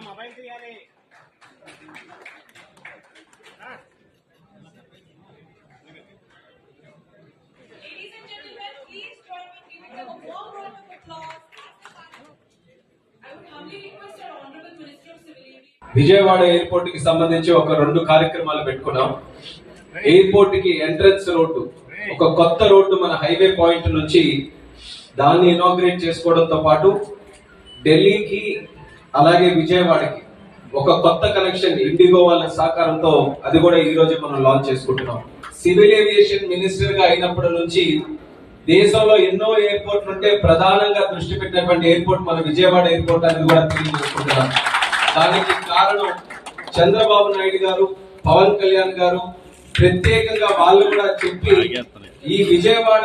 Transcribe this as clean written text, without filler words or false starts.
Mobile తీయాలి. Ladies and gentlemen, please join me in giving them a warm round of applause. I would humbly request our Honorable Minister of Civil Aviation. Vijayawada airport కి సంబంధించి ఒక 2 కార్యక్రమాలు పెట్టుకున్నాం. Airport కి entrance road, ఒక కొత్త road మన హైవే పాయింట్ నుంచి దాన్ని ఇనాగ్రేట్ చేసుకోవడంతో పాటు ఢిల్లీకి అలాగే విజయవాడకి ఒక కొత్త కనెక్షన్ ఇండిగో వాళ్ళ సహకారంతో అది కూడా ఈ రోజు మనం లాంచ్ చేసుకుంటున్నాం. సివిల్ ఏవియేషన్ మినిస్టర్ గా అయినప్పటి నుంచి దేశంలో ఎన్నో ఎయిర్పోర్ట్లు ఉంటే ప్రధానంగా దృష్టి పెట్టినటువంటి ఎయిర్పోర్ట్ మన విజయవాడ ఎయిర్పోర్ట్ అనేది కూడా తెలియజేసుకుంటున్నాం. దానికి కారణం చంద్రబాబు నాయుడు గారు, పవన్ కళ్యాణ్ గారు ప్రత్యేకంగా వాళ్ళు కూడా చెప్పి ఈ విజయవాడ